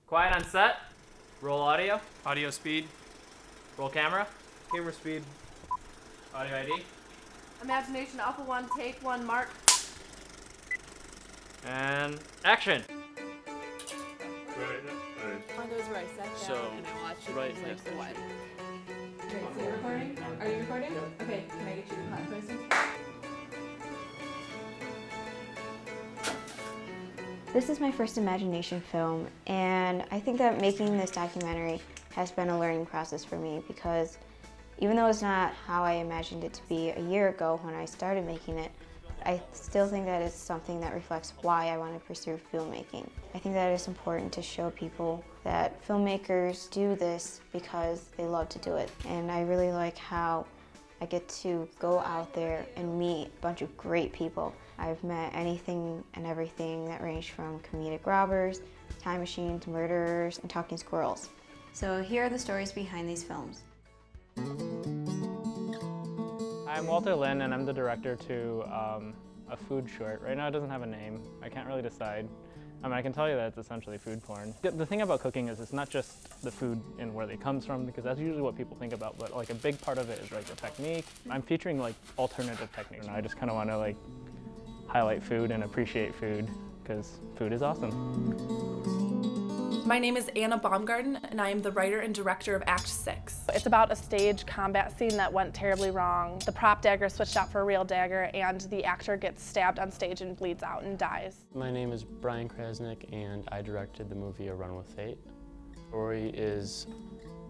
Quiet on set. Roll audio. Audio speed. Roll camera. Camera speed. Audio ID. Imagination Alpha 1, take 1, mark. And action. One of those where I sat down So, and I watched it. right It was next like to what? Okay, so you're recording? Are you recording? Okay, can I get you to hot places? This is my first imagination film, and I think that making this documentary has been a learning process for me because even though it's not how I imagined it to be a year ago when I started making it, I still think that it's something that reflects why I want to pursue filmmaking. I think that it's important to show people that filmmakers do this because they love to do it. And I really like how I get to go out there and meet a bunch of great people. I've met anything and everything that ranged from comedic robbers, time machines, murderers, and talking squirrels. So here are the stories behind these films. I'm Walter Lin, and I'm the director to a food short. Right now it doesn't have a name. I can't really decide. I can tell you that it's essentially food porn. The thing about cooking is it's not just the food and where it comes from, because that's usually what people think about, but like a big part of it is like the technique. I'm featuring like alternative techniques. And I just kind of want to like highlight food and appreciate food, because food is awesome. My name is Anna Baumgarten, and I am the writer and director of Act 6. It's about a stage combat scene that went terribly wrong. The prop dagger switched out for a real dagger, and the actor gets stabbed on stage and bleeds out and dies. My name is Brian Krasnick, and I directed the movie A Run with Fate. The story is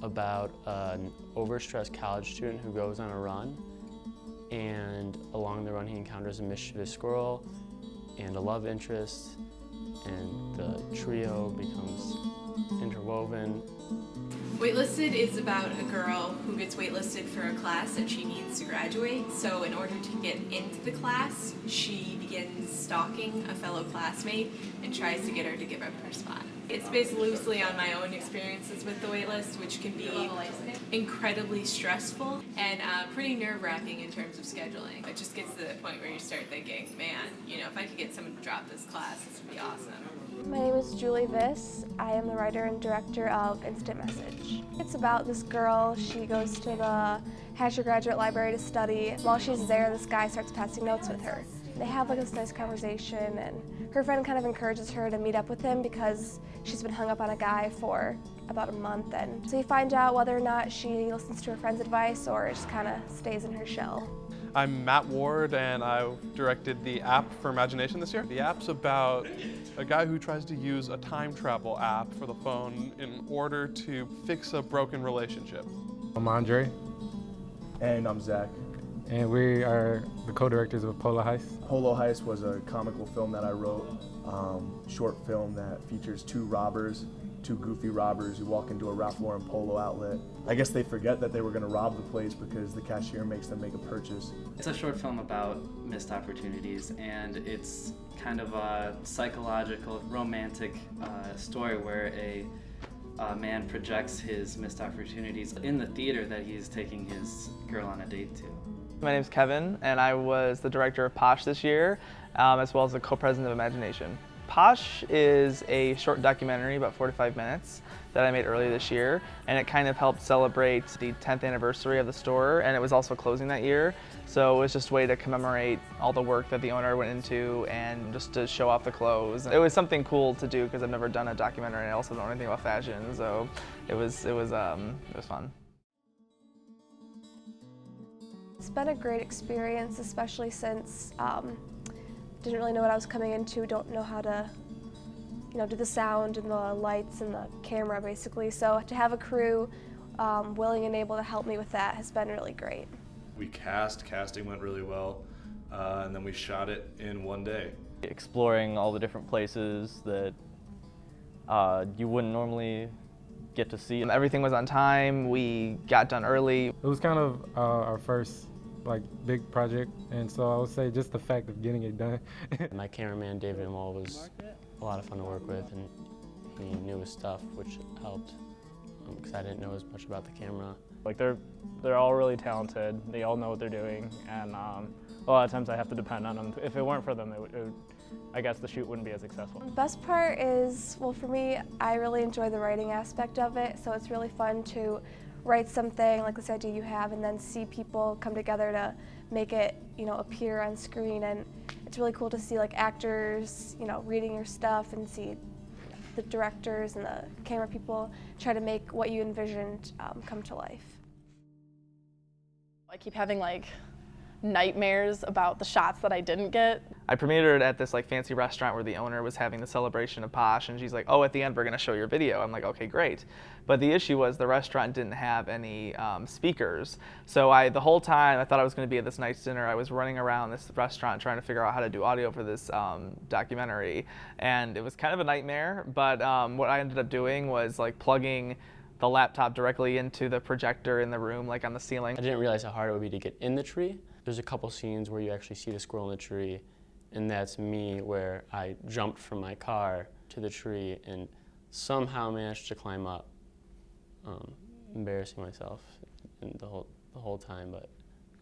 about an overstressed college student who goes on a run, and along the run he encounters a mischievous squirrel and a love interest, and the trio becomes interwoven. Waitlisted is about a girl who gets waitlisted for a class that she needs to graduate. So in order to get into the class, she begins stalking a fellow classmate and tries to get her to give up her spot. It's based loosely on my own experiences with the waitlist, which can be incredibly stressful and pretty nerve-wracking in terms of scheduling. It just gets to the point where you start thinking, man, you know, if I could get someone to drop this class, this would be awesome. My name is Julie Viss. I am the writer and director of Instant Message. It's about this girl. She goes to the Hatcher Graduate Library to study. While she's there, this guy starts passing notes with her. They have like this nice conversation, and her friend kind of encourages her to meet up with him because she's been hung up on a guy for about a month. And so you find out whether or not she listens to her friend's advice or just kind of stays in her shell. I'm Matt Ward, and I directed the app for M-agination this year. The app's about a guy who tries to use a time travel app for the phone in order to fix a broken relationship. I'm Andre. And I'm Zach. And we are the co-directors of Polo Heist. Polo Heist was a comical film that I wrote, short film that features two goofy robbers who walk into a Ralph Lauren polo outlet. I guess they forget that they were going to rob the place because the cashier makes them make a purchase. It's a short film about missed opportunities, and it's kind of a psychological, romantic story where a man projects his missed opportunities in the theater that he's taking his girl on a date to. My name's Kevin, and I was the director of Posh this year, as well as the co-president of Imagination. Posh is a short documentary, about 4 to 5 minutes, that I made earlier this year, and it kind of helped celebrate the 10th anniversary of the store, and it was also closing that year, so it was just a way to commemorate all the work that the owner went into and just to show off the clothes. It was something cool to do because I've never done a documentary, and I also don't know anything about fashion, so it was fun. It's been a great experience, especially since didn't really know what I was coming into, don't know how to do the sound and the lights and the camera basically. So to have a crew willing and able to help me with that has been really great. Casting went really well, and then we shot it in one day. Exploring all the different places that you wouldn't normally get to see. Everything was on time, we got done early. It was kind of our first big project, and so I would say just the fact of getting it done. My cameraman David Amol was a lot of fun to work with, and he knew his stuff, which helped because I didn't know as much about the camera. Like they're all really talented. They all know what they're doing, and a lot of times I have to depend on them. If it weren't for them, I guess the shoot wouldn't be as successful. The best part is, well, for me, I really enjoy the writing aspect of it, so it's really fun to write something like this idea you have and then see people come together to make it, appear on screen. And it's really cool to see like actors, reading your stuff and see the directors and the camera people try to make what you envisioned come to life. I keep having like nightmares about the shots that I didn't get. I premiered at this like fancy restaurant where the owner was having the celebration of Posh, and she's like, oh, at the end we're gonna show your video. I'm like, okay, great. But the issue was the restaurant didn't have any speakers. So the whole time I thought I was gonna be at this nice dinner, I was running around this restaurant trying to figure out how to do audio for this documentary. And it was kind of a nightmare, but what I ended up doing was like plugging the laptop directly into the projector in the room, like on the ceiling. I didn't realize how hard it would be to get in the tree. There's a couple scenes where you actually see the squirrel in the tree, and that's me where I jumped from my car to the tree and somehow managed to climb up, embarrassing myself the whole time, but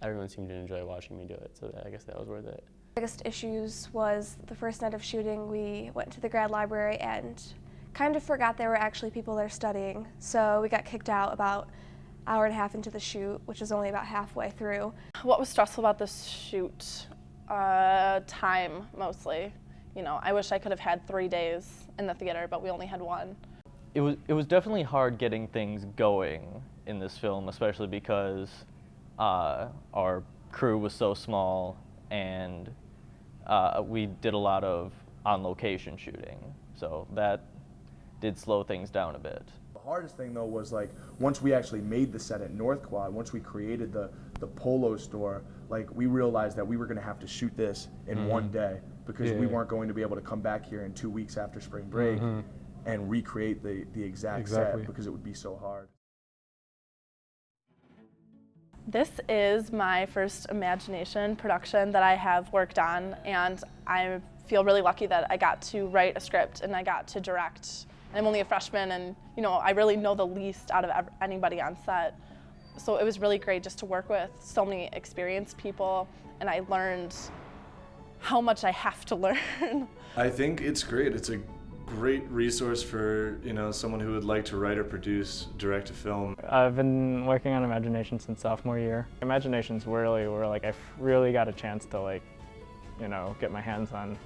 everyone seemed to enjoy watching me do it, so I guess that was worth it. The biggest issues was the first night of shooting, we went to the grad library and kind of forgot there were actually people there studying, so we got kicked out about an hour and a half into the shoot, which was only about halfway through. What was stressful about this shoot? Time, mostly. I wish I could have had 3 days in the theater, but we only had 1. It was definitely hard getting things going in this film, especially because our crew was so small and we did a lot of on-location shooting, so that did slow things down a bit. The hardest thing though was like once we actually made the set at North Quad, once we created the Polo store, like we realized that we were going to have to shoot this in one day because we weren't going to be able to come back here in 2 weeks after spring break and recreate the exact set because it would be so hard. This is my first Imagination production that I have worked on, and I feel really lucky that I got to write a script and I got to direct. I'm only a freshman, and I really know the least out of anybody on set. So it was really great just to work with so many experienced people, and I learned how much I have to learn. I think it's great. It's a great resource for someone who would like to write or produce, direct a film. I've been working on Imagination since sophomore year. Imagination's really where I've really got a chance to get my hands on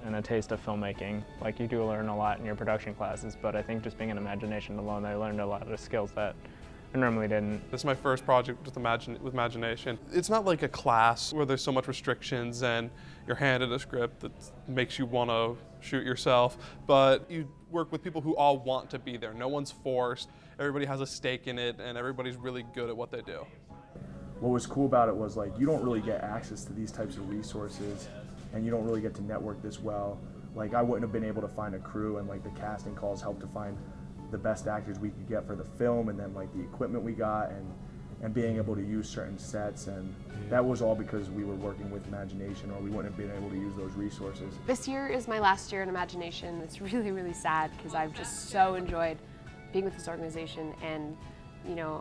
and a taste of filmmaking. Like you do learn a lot in your production classes, but I think just being in Imagination alone, I learned a lot of skills that I normally didn't. This is my first project with Imagination. It's not like a class where there's so much restrictions and you're handed a script that makes you want to shoot yourself, but you work with people who all want to be there. No one's forced, everybody has a stake in it, and everybody's really good at what they do. What was cool about it was like you don't really get access to these types of resources and you don't really get to network this well. Like I wouldn't have been able to find a crew, and like the casting calls helped to find the best actors we could get for the film, and then like the equipment we got and being able to use certain sets, and that was all because we were working with Imagination, or we wouldn't have been able to use those resources. This year is my last year in Imagination. It's really, really sad because I've just so enjoyed being with this organization and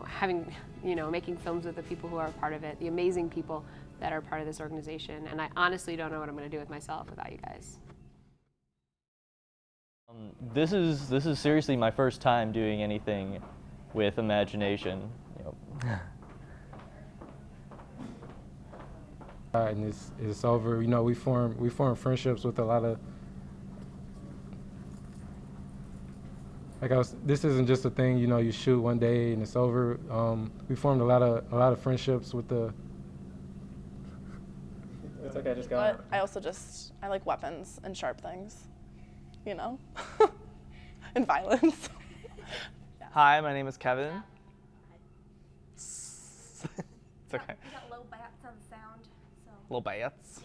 having, making films with the people who are a part of it, the amazing people that are part of this organization, and I honestly don't know what I'm going to do with myself without you guys. This is seriously my first time doing anything with Imagination. And it's over. We form friendships with a lot of. This isn't just a thing. You shoot one day and it's over. We formed a lot of friendships with the. It's okay, just go. But I also I like weapons and sharp things. And violence. Hi, my name is Kevin. It's okay. We got low bats on sound. Little bats.